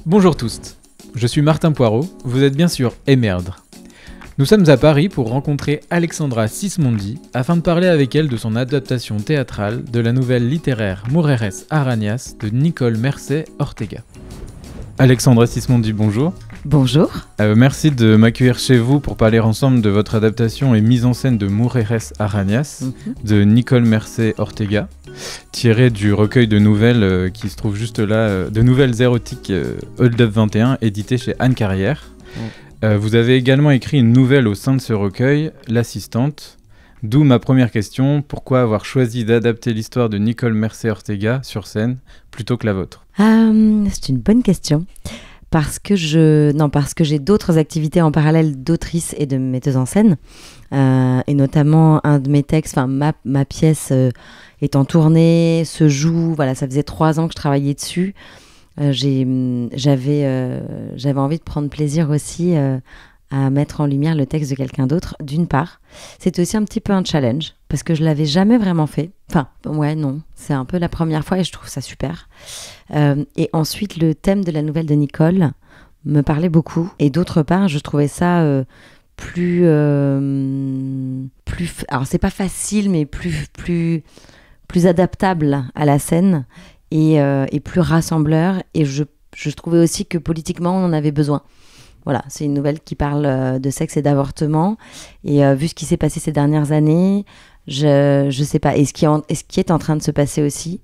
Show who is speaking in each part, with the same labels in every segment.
Speaker 1: Bonjour tous, je suis Martin Poirot, vous êtes bien sûr Émerdre. Nous sommes à Paris pour rencontrer Alexandra Sismondi afin de parler avec elle de son adaptation théâtrale de la nouvelle littéraire Mujeres Arañas de Nicole Mercé Ortega. Alexandra Sismondi, bonjour.
Speaker 2: Bonjour.
Speaker 1: Merci de m'accueillir chez vous pour parler ensemble de votre adaptation et mise en scène de Mujeres Arañas de Nicole Mercé Ortega, tirée du recueil de nouvelles qui se trouve juste là, de nouvelles érotiques Hold Up 21, édité chez Anne Carrière. Vous avez également écrit une nouvelle au sein de ce recueil, L'assistante, d'où ma première question, pourquoi avoir choisi d'adapter l'histoire de Nicole Mercé Ortega sur scène plutôt que la vôtre ?
Speaker 2: C'est une bonne question. Parce que j'ai d'autres activités en parallèle d'autrice et de metteuse en scène. Et notamment un de mes textes, ma pièce est en tournée, se joue, voilà, ça faisait 3 ans que je travaillais dessus. J'avais envie de prendre plaisir aussi à mettre en lumière le texte de quelqu'un d'autre, d'une part. C'était aussi un petit peu un challenge, parce que je ne l'avais jamais vraiment fait. C'est un peu la première fois et je trouve ça super. Et ensuite, le thème de la nouvelle de Nicole me parlait beaucoup. Et d'autre part, je trouvais ça plus... Alors, c'est pas facile, mais plus adaptable à la scène et plus rassembleur. Et je trouvais aussi que politiquement, on en avait besoin. Voilà, c'est une nouvelle qui parle de sexe et d'avortement. Et vu ce qui s'est passé ces dernières années, je sais pas. Et ce qui est en train de se passer aussi,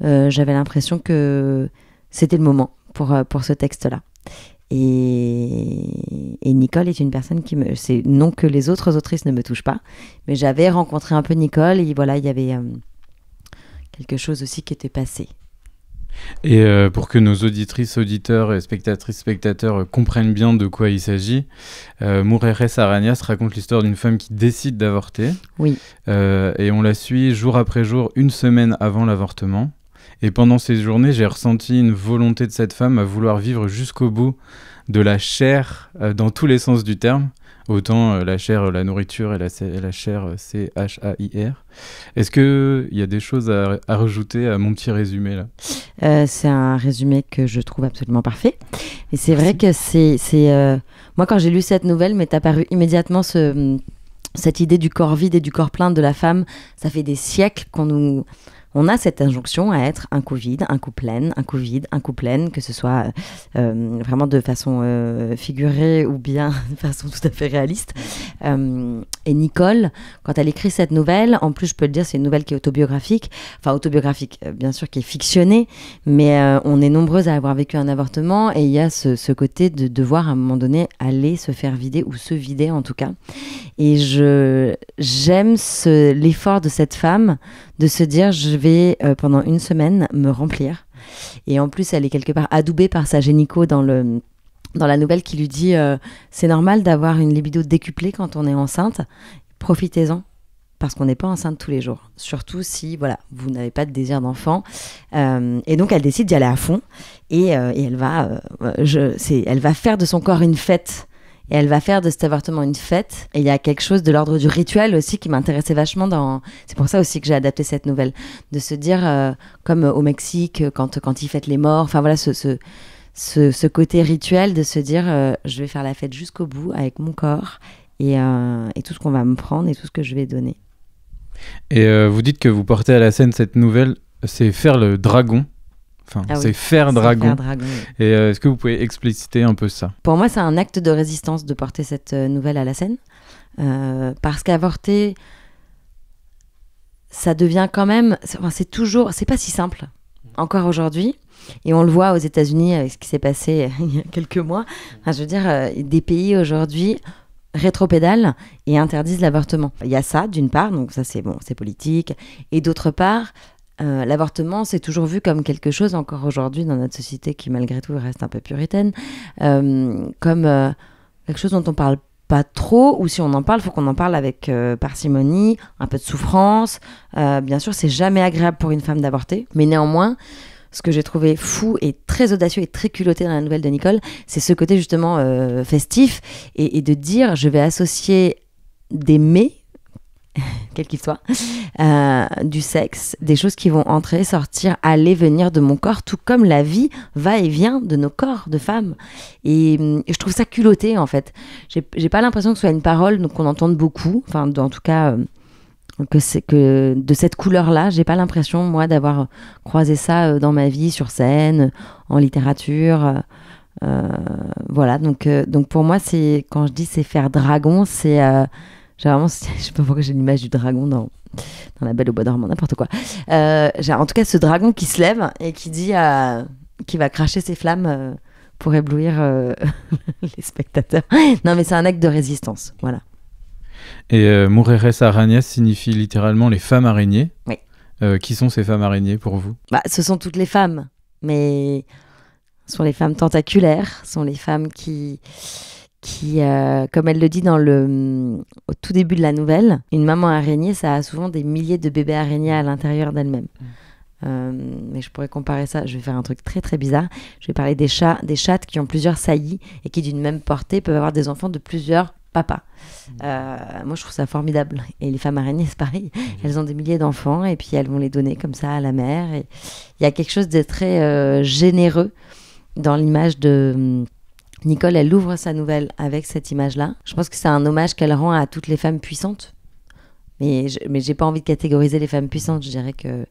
Speaker 2: j'avais l'impression que c'était le moment pour ce texte-là. Et Nicole est une personne c'est non que les autres autrices ne me touchent pas, mais j'avais rencontré un peu Nicole et voilà, il y avait quelque chose aussi qui était passé.
Speaker 1: Et pour que nos auditrices, auditeurs et spectateurs comprennent bien de quoi il s'agit, Mujeres Arañas raconte l'histoire d'une femme qui décide d'avorter.
Speaker 2: Oui.
Speaker 1: Et on la suit jour après jour, une semaine avant l'avortement. Et pendant ces journées, j'ai ressenti une volonté de cette femme à vouloir vivre jusqu'au bout de la chair dans tous les sens du terme. Autant la chair, la nourriture et la chair, C-H-A-I-R. Est-ce qu'il y a des choses à rajouter à mon petit résumé là ?
Speaker 2: C'est un résumé que je trouve absolument parfait. Et c'est vrai que c'est moi, quand j'ai lu cette nouvelle, m'est apparu immédiatement cette idée du corps vide et du corps plein de la femme. Ça fait des siècles on a cette injonction à être un coup vide, un coup pleine, un coup vide, un coup pleine, que ce soit vraiment de façon figurée ou bien de façon tout à fait réaliste. Et Nicole, quand elle écrit cette nouvelle, en plus je peux le dire, c'est une nouvelle qui est autobiographique, bien sûr qui est fictionnée, mais on est nombreuses à avoir vécu un avortement et il y a ce côté de devoir à un moment donné aller se faire vider ou se vider en tout cas. Et j'aime l'effort de cette femme de se dire je vais pendant une semaine me remplir. Et en plus elle est quelque part adoubée par sa gynéco dans la nouvelle qui lui dit c'est normal d'avoir une libido décuplée quand on est enceinte, profitez-en parce qu'on n'est pas enceinte tous les jours, surtout si voilà, vous n'avez pas de désir d'enfant. Et donc elle décide d'y aller à fond et elle va faire de son corps une fête. Et elle va faire de cet avortement une fête. Et il y a quelque chose de l'ordre du rituel aussi qui m'intéressait vachement C'est pour ça aussi que j'ai adapté cette nouvelle. De se dire, comme au Mexique, quand ils fêtent les morts, enfin voilà, ce côté rituel de se dire, je vais faire la fête jusqu'au bout avec mon corps et tout ce qu'on va me prendre et tout ce que je vais donner.
Speaker 1: Et vous dites que vous portez à la scène cette nouvelle, c'est faire le dragon. C'est faire dragon.
Speaker 2: Oui.
Speaker 1: Et est-ce que vous pouvez expliciter un peu ça ?
Speaker 2: Pour moi, c'est un acte de résistance de porter cette nouvelle à la scène. Parce qu'avorter, ça devient quand même... C'est pas si simple, encore aujourd'hui. Et on le voit aux États-Unis avec ce qui s'est passé il y a quelques mois. Je veux dire, des pays aujourd'hui rétropédalent et interdisent l'avortement. Il y a ça, d'une part, donc ça c'est politique. Et d'autre part... l'avortement, c'est toujours vu comme quelque chose, encore aujourd'hui, dans notre société qui, malgré tout, reste un peu puritaine, comme quelque chose dont on parle pas trop, ou si on en parle, il faut qu'on en parle avec parcimonie, un peu de souffrance. Bien sûr, c'est jamais agréable pour une femme d'avorter, mais néanmoins, ce que j'ai trouvé fou et très audacieux et très culotté dans la nouvelle de Nicole, c'est ce côté justement festif et de dire, je vais associer des mets quel qu'il soit, du sexe, des choses qui vont entrer, sortir, aller, venir de mon corps, tout comme la vie va et vient de nos corps de femmes. Et je trouve ça culotté, en fait. J'ai pas l'impression que ce soit une parole qu'on entende beaucoup, enfin, en tout cas... que de cette couleur-là, j'ai pas l'impression, moi, d'avoir croisé ça dans ma vie, sur scène, en littérature. Voilà, donc pour moi, quand je dis c'est faire dragon, c'est j'ai vraiment, je sais pas pourquoi j'ai l'image du dragon dans La Belle au bois dormant, n'importe quoi. J'ai en tout cas ce dragon qui se lève et qui dit qui va cracher ses flammes pour éblouir les spectateurs. Non, mais c'est un acte de résistance, voilà.
Speaker 1: Et Mujeres Arañas signifie littéralement les femmes araignées.
Speaker 2: Oui.
Speaker 1: Qui sont ces femmes araignées pour vous ?
Speaker 2: Ce sont toutes les femmes, mais ce sont les femmes tentaculaires, ce sont les femmes qui comme elle le dit au tout début de la nouvelle, une maman araignée, ça a souvent des milliers de bébés araignées à l'intérieur d'elle-même. Mais je pourrais comparer ça, je vais faire un truc très très bizarre, je vais parler des chattes qui ont plusieurs saillies et qui d'une même portée peuvent avoir des enfants de plusieurs papas. Moi je trouve ça formidable. Et les femmes araignées c'est pareil, elles ont des milliers d'enfants et puis elles vont les donner comme ça à la mère. Et il y a quelque chose de très généreux dans l'image de Nicole. Elle ouvre sa nouvelle avec cette image-là. Je pense que c'est un hommage qu'elle rend à toutes les femmes puissantes. Mais j'ai pas envie de catégoriser les femmes puissantes. Je dirais que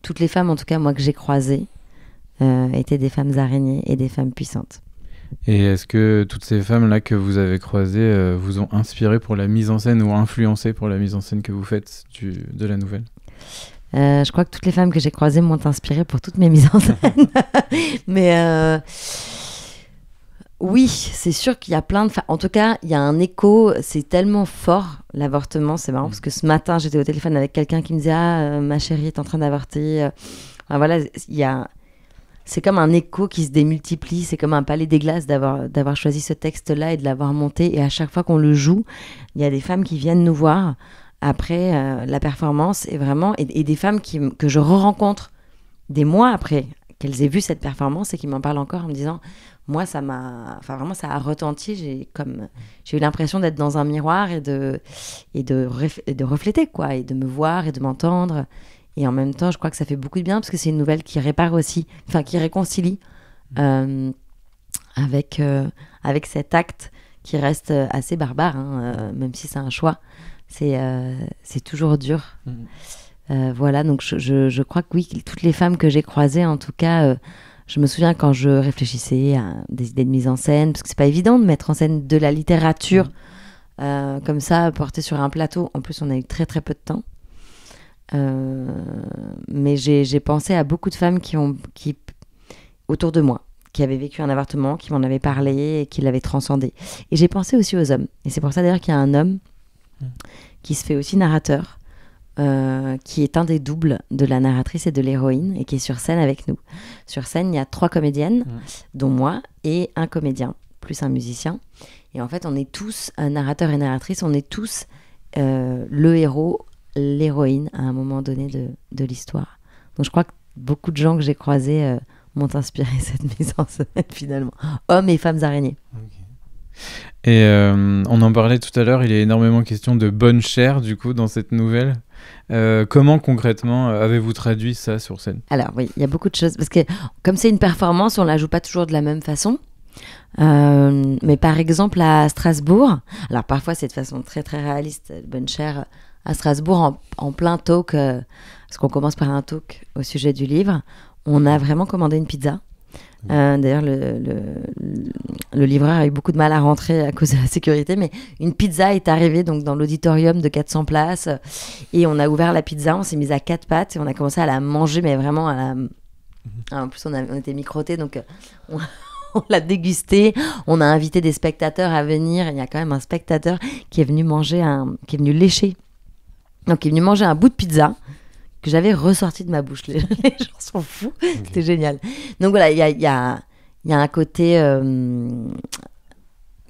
Speaker 2: toutes les femmes, en tout cas moi que j'ai croisées, étaient des femmes araignées et des femmes puissantes.
Speaker 1: Et est-ce que toutes ces femmes-là que vous avez croisées vous ont inspiré pour la mise en scène ou influencé pour la mise en scène que vous faites de la nouvelle ?
Speaker 2: Je crois que toutes les femmes que j'ai croisées m'ont inspiré pour toutes mes mises en scène. Mais oui, c'est sûr qu'il y a plein de femmes. En tout cas, il y a un écho, c'est tellement fort, l'avortement. C'est marrant parce que ce matin, j'étais au téléphone avec quelqu'un qui me disait « Ah, ma chérie est en train d'avorter. » Voilà, c'est comme un écho qui se démultiplie, c'est comme un palais des glaces d'avoir choisi ce texte-là et de l'avoir monté. Et à chaque fois qu'on le joue, il y a des femmes qui viennent nous voir après la performance et des femmes que je re-rencontre des mois après qu'elles aient vu cette performance et qui m'en parlent encore en me disant moi ça a retenti, j'ai eu l'impression d'être dans un miroir et de refléter quoi, et de me voir et de m'entendre. Et en même temps, je crois que ça fait beaucoup de bien parce que c'est une nouvelle qui répare aussi, enfin qui réconcilie avec cet acte qui reste assez barbare, même si c'est un choix. C'est toujours dur. Voilà, donc je crois que oui, toutes les femmes que j'ai croisées, en tout cas, je me souviens quand je réfléchissais à des idées de mise en scène, parce que c'est pas évident de mettre en scène de la littérature comme ça, portée sur un plateau. En plus, on a eu très très peu de temps. Mais j'ai pensé à beaucoup de femmes qui autour de moi, qui avaient vécu un avortement, qui m'en avaient parlé et qui l'avaient transcendé. Et j'ai pensé aussi aux hommes. Et c'est pour ça d'ailleurs qu'il y a un homme qui se fait aussi narrateur, qui est un des doubles de la narratrice et de l'héroïne et qui est sur scène avec nous. Sur scène, il y a 3 comédiennes, dont moi, et un comédien, plus un musicien. Et en fait, on est tous, un narrateur et narratrice, on est tous le héros, l'héroïne à un moment donné de l'histoire. Donc je crois que beaucoup de gens que j'ai croisés m'ont inspiré cette mise en scène finalement. Hommes et femmes araignées.
Speaker 1: Okay. Et on en parlait tout à l'heure, il y a énormément question de bonne chair du coup dans cette nouvelle. Comment concrètement avez-vous traduit ça sur scène ?
Speaker 2: Alors oui, il y a beaucoup de choses parce que comme c'est une performance, on la joue pas toujours de la même façon. Mais par exemple à Strasbourg, alors parfois c'est de façon très très réaliste, bonne chair à Strasbourg en plein talk, parce qu'on commence par un talk au sujet du livre, on a vraiment commandé une pizza. D'ailleurs, le livreur a eu beaucoup de mal à rentrer à cause de la sécurité, mais une pizza est arrivée donc, dans l'auditorium de 400 places et on a ouvert la pizza, on s'est mis à 4 pattes et on a commencé à la manger, mais vraiment en plus on était microtés, donc on l'a dégusté, on a invité des spectateurs à venir. Il y a quand même un spectateur qui est venu lécher. Donc, il est venu manger un bout de pizza que j'avais ressorti de ma bouche. Les gens sont fous. Okay. C'était génial. Donc, voilà, il y a un côté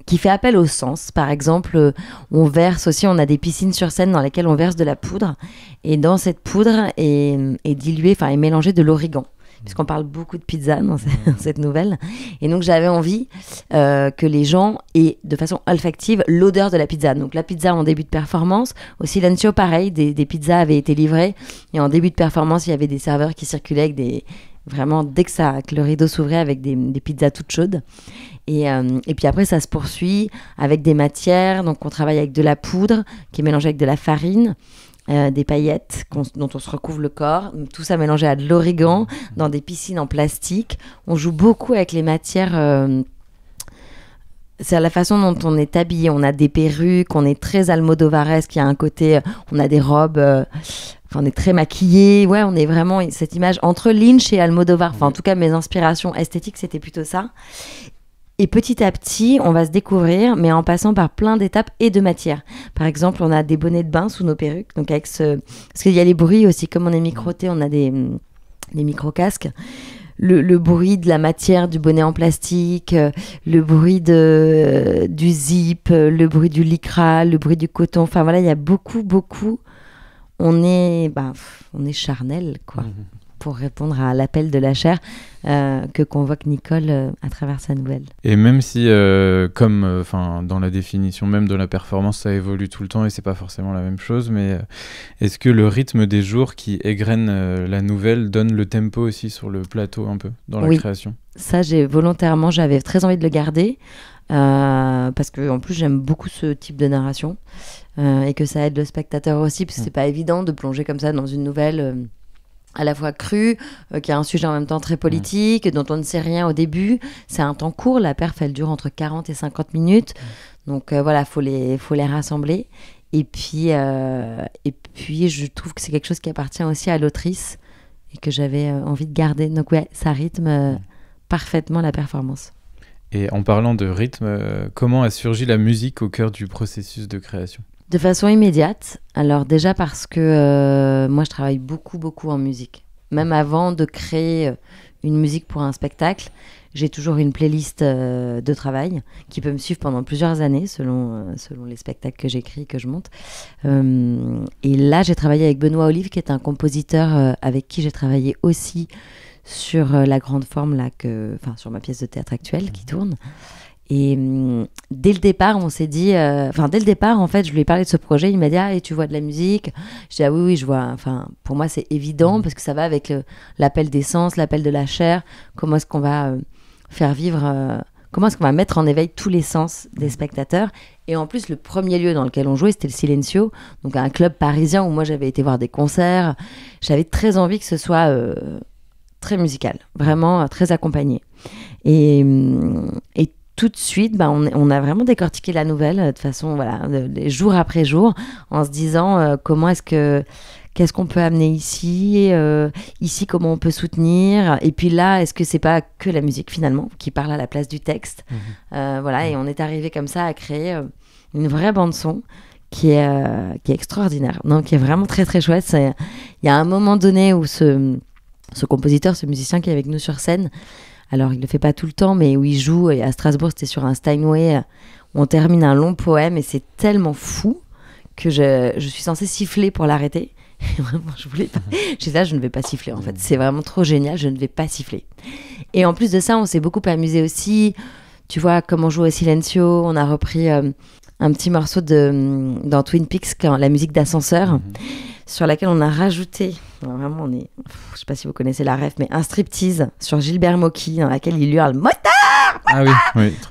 Speaker 2: qui fait appel au sens. Par exemple, on a des piscines sur scène dans lesquelles on verse de la poudre. Et dans cette poudre est diluée, est mélangée de l'origan, puisqu'on parle beaucoup de pizza dans cette nouvelle. Et donc, j'avais envie que les gens aient, de façon olfactive, l'odeur de la pizza. Donc, la pizza en début de performance. Au Silencio, pareil, des pizzas avaient été livrées. Et en début de performance, il y avait des serveurs qui circulaient avec des... Vraiment, dès que le rideau s'ouvrait, avec des pizzas toutes chaudes. Et puis après, ça se poursuit avec des matières. Donc, on travaille avec de la poudre qui est mélangée avec de la farine, des paillettes dont on se recouvre le corps. Tout ça mélangé à de l'origan dans des piscines en plastique. On joue beaucoup avec les matières. C'est la façon dont on est habillé. On a des perruques, on est très almodovaresque. Il y a un côté, on a des robes... on est très maquillés, ouais, on est vraiment cette image entre Lynch et Almodovar. Enfin, en tout cas, mes inspirations esthétiques, c'était plutôt ça. Et petit à petit, on va se découvrir, mais en passant par plein d'étapes et de matières. Par exemple, on a des bonnets de bain sous nos perruques, donc parce qu'il y a les bruits aussi, comme on est microté, on a des micro-casques. Le bruit de la matière du bonnet en plastique, le bruit du zip, le bruit du lycra, le bruit du coton. Enfin voilà, il y a beaucoup. On est charnel, quoi, pour répondre à l'appel de la chair que convoque Nicole à travers sa nouvelle.
Speaker 1: Et même si, dans la définition même de la performance, ça évolue tout le temps et c'est pas forcément la même chose, mais est-ce que le rythme des jours qui égrène la nouvelle donne le tempo aussi sur le plateau un peu, dans la création ?
Speaker 2: Ça, j'avais très envie de le garder. Parce que en plus j'aime beaucoup ce type de narration et que ça aide le spectateur aussi, parce que c'est pas évident de plonger comme ça dans une nouvelle à la fois crue, qui a un sujet en même temps très politique, dont on ne sait rien au début. C'est un temps court, la perf elle dure entre 40 et 50 minutes, donc voilà, faut les rassembler. Et puis je trouve que c'est quelque chose qui appartient aussi à l'autrice et que j'avais envie de garder, donc ouais, ça rythme parfaitement la performance.
Speaker 1: Et en parlant de rythme, comment a surgi la musique au cœur du processus de création ?
Speaker 2: De façon immédiate. Alors déjà parce que moi je travaille beaucoup en musique. Même avant de créer une musique pour un spectacle, j'ai toujours une playlist de travail qui peut me suivre pendant plusieurs années selon les spectacles que j'écris et que je monte. Et là j'ai travaillé avec Benoît Olive, qui est un compositeur avec qui j'ai travaillé aussi sur la grande forme sur ma pièce de théâtre actuelle qui tourne. Et dès le départ, on s'est dit... en fait, je lui ai parlé de ce projet. Il m'a dit « Ah, et tu vois de la musique ?» Je dis « Ah oui, je vois. » Enfin, pour moi, c'est évident parce que ça va avec l'appel des sens, l'appel de la chair. Comment est-ce qu'on va faire vivre... comment est-ce qu'on va mettre en éveil tous les sens des spectateurs ? Et en plus, le premier lieu dans lequel on jouait, c'était le Silencio, donc un club parisien où moi, j'avais été voir des concerts. J'avais très envie que ce soit... très musical, vraiment très accompagné. Et tout de suite, on a vraiment décortiqué la nouvelle de façon, jour après jour, en se disant qu'est-ce qu'on peut amener ici, comment on peut soutenir, et puis là, est-ce que c'est pas que la musique finalement qui parle à la place du texte, et on est arrivé comme ça à créer une vraie bande son qui est extraordinaire, donc qui est vraiment très très chouette. Il y a un moment donné où ce compositeur, ce musicien qui est avec nous sur scène, alors il le fait pas tout le temps, mais où il joue, et à Strasbourg c'était sur un Steinway, où on termine un long poème et c'est tellement fou que je suis censée siffler pour l'arrêter. Et vraiment, je voulais pas. J'ai dit là, je ne vais pas siffler en fait. C'est vraiment trop génial, je ne vais pas siffler. Et en plus de ça, on s'est beaucoup amusé aussi. Tu vois, comme on joue au Silencio, on a repris un petit morceau dans Twin Peaks, la musique d'ascenseur. Sur laquelle on a rajouté, vraiment je sais pas si vous connaissez la ref, mais un striptease sur Gilbert Mocky, dans laquelle il hurle « Motard !»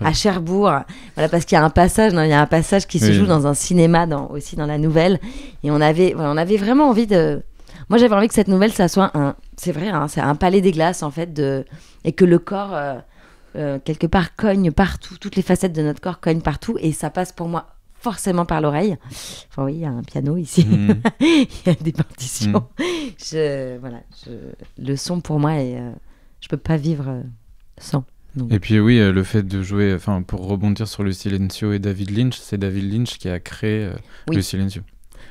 Speaker 2: à Cherbourg. Voilà, parce qu'il y a un passage, qui se joue dans un cinéma, aussi dans la nouvelle. Et on avait vraiment envie de... Moi, j'avais envie que cette nouvelle, ça soit c'est vrai, c'est un palais des glaces, en fait, et que le corps, quelque part, cogne partout. Toutes les facettes de notre corps cognent partout. Et ça passe pour moi forcément par l'oreille. Enfin oui, il y a un piano ici, il y a des partitions. Le son pour moi, je peux pas vivre sans. Donc.
Speaker 1: Et puis oui, le fait de jouer, pour rebondir sur le Silencio et David Lynch, c'est David Lynch qui a créé le Silencio.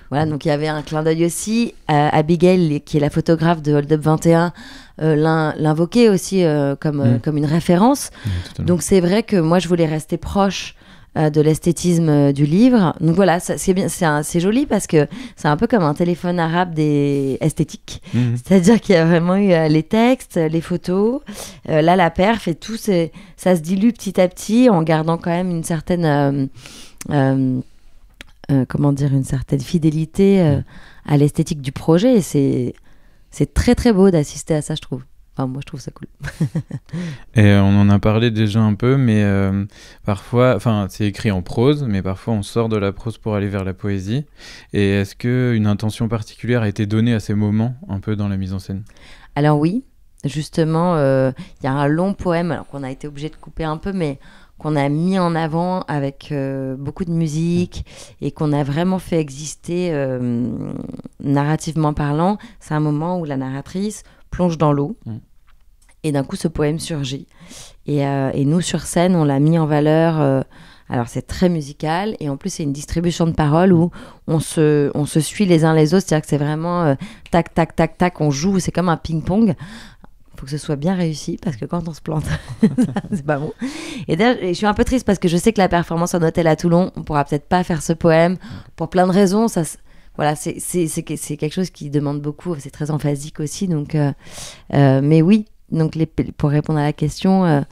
Speaker 2: Voilà, donc il y avait un clin d'œil aussi. Abigail, qui est la photographe de Hold Up 21, l'invoquait aussi comme une référence. Donc c'est vrai que moi, je voulais rester proche de l'esthétisme du livre. Donc voilà, c'est bien, c'est joli parce que c'est un peu comme un téléphone arabe des esthétiques. C'est-à-dire qu'il y a vraiment eu les textes, les photos, là la perf et tout, ça se dilue petit à petit en gardant quand même une certaine une certaine fidélité à l'esthétique du projet. Et c'est très très beau d'assister à ça, je trouve. Enfin, moi, je trouve ça cool.
Speaker 1: Et on en a parlé déjà un peu, mais parfois, c'est écrit en prose, mais parfois on sort de la prose pour aller vers la poésie. Et est-ce qu'une intention particulière a été donnée à ces moments, un peu dans la mise en scène ?
Speaker 2: Alors oui, justement, y a un long poème, alors qu'on a été obligé de couper un peu, mais qu'on a mis en avant avec beaucoup de musique et qu'on a vraiment fait exister narrativement parlant. C'est un moment où la narratrice plonge dans l'eau et d'un coup ce poème surgit et nous sur scène on l'a mis en valeur. Alors c'est très musical et en plus c'est une distribution de paroles où on se suit les uns les autres, c'est-à-dire que c'est vraiment tac tac tac tac, on joue, c'est comme un ping-pong. Faut que ce soit bien réussi parce que quand on se plante c'est pas bon. Et d'ailleurs je suis un peu triste parce que je sais que la performance en hôtel à Toulon on pourra peut-être pas faire ce poème pour plein de raisons. Voilà, c'est quelque chose qui demande beaucoup, c'est très emphasique aussi, donc, mais oui, donc pour répondre à la question,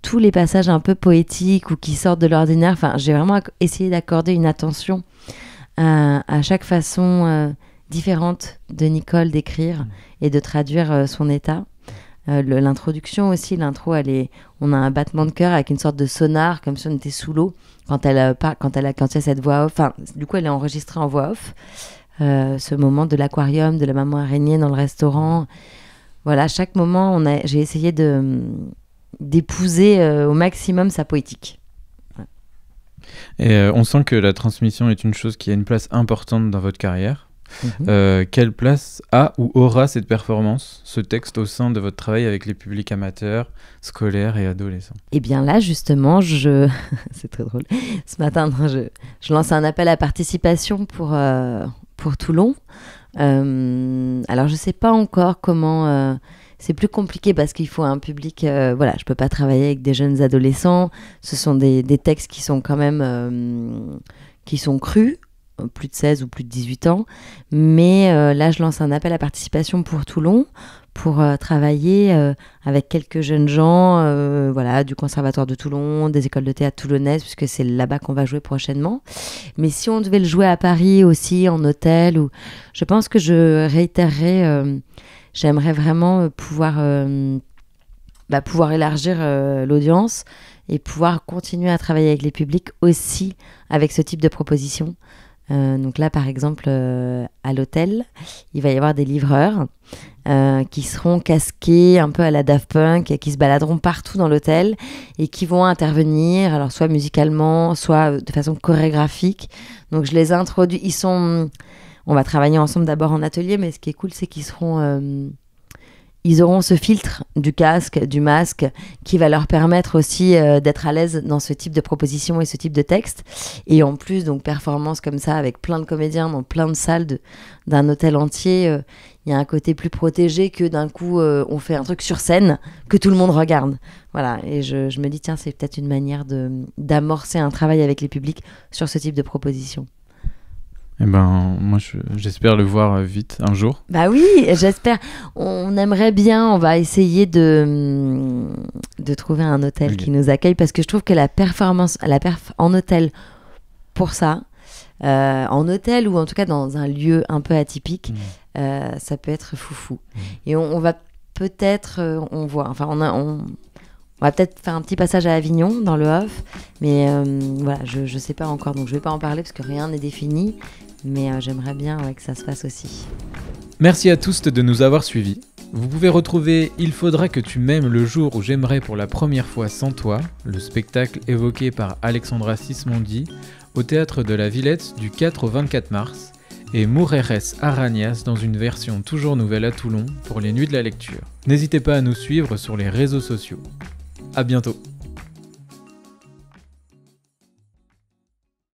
Speaker 2: tous les passages un peu poétiques ou qui sortent de l'ordinaire, j'ai vraiment essayé d'accorder une attention à chaque façon différente de Nicole d'écrire et de traduire son état. L'introduction aussi, l'intro, on a un battement de cœur avec une sorte de sonar, comme si on était sous l'eau, quand il y a cette voix off. Du coup, elle est enregistrée en voix off. Ce moment de l'aquarium, de la maman araignée dans le restaurant. Voilà, à chaque moment, j'ai essayé d'épouser au maximum sa poétique. Ouais.
Speaker 1: Et on sent que la transmission est une chose qui a une place importante dans votre carrière. Quelle place a ou aura cette performance, ce texte au sein de votre travail avec les publics amateurs, scolaires et adolescents ? Eh
Speaker 2: bien là justement, c'est très drôle. Ce matin, je lance un appel à participation pour Toulon. Alors je sais pas encore comment. C'est plus compliqué parce qu'il faut un public. Je peux pas travailler avec des jeunes adolescents. Ce sont des textes qui sont quand même qui sont crus. Plus de 16 ou plus de 18 ans. Mais là, je lance un appel à participation pour Toulon pour travailler avec quelques jeunes gens du Conservatoire de Toulon, des écoles de théâtre toulonnaises, puisque c'est là-bas qu'on va jouer prochainement. Mais si on devait le jouer à Paris aussi, en hôtel, je pense que je réitérerais, j'aimerais vraiment pouvoir élargir l'audience et pouvoir continuer à travailler avec les publics aussi avec ce type de proposition. Donc là, par exemple, à l'hôtel, il va y avoir des livreurs qui seront casqués un peu à la Daft Punk et qui se baladeront partout dans l'hôtel et qui vont intervenir, alors soit musicalement, soit de façon chorégraphique. Donc je les introduis. On va travailler ensemble d'abord en atelier, mais ce qui est cool, c'est qu'ils auront ce filtre du casque, du masque, qui va leur permettre aussi d'être à l'aise dans ce type de proposition et ce type de texte. Et en plus, donc, performance comme ça, avec plein de comédiens dans plein de salles d'un hôtel entier, il y a un côté plus protégé que d'un coup, on fait un truc sur scène que tout le monde regarde. Voilà, et je me dis, tiens, c'est peut-être une manière d'amorcer un travail avec les publics sur ce type de proposition.
Speaker 1: Eh ben, moi, j'espère le voir vite, un jour.
Speaker 2: Bah oui, j'espère. On aimerait bien, on va essayer de trouver un hôtel qui nous accueille, parce que je trouve que la perf en hôtel, pour ça, en hôtel ou en tout cas dans un lieu un peu atypique, ça peut être foufou. Et on va peut-être, on va peut-être faire un petit passage à Avignon dans le off, mais je sais pas encore, donc je vais pas en parler parce que rien n'est défini, mais j'aimerais bien que ça se fasse aussi.
Speaker 1: Merci à tous de nous avoir suivis. Vous pouvez retrouver Il faudra que tu m'aimes le jour où j'aimerai pour la première fois sans toi, le spectacle évoqué par Alexandra Sismondi, au Théâtre de la Villette du 4 au 24 mars, et Mujeres Arañas dans une version toujours nouvelle à Toulon pour les Nuits de la Lecture. N'hésitez pas à nous suivre sur les réseaux sociaux. À bientôt.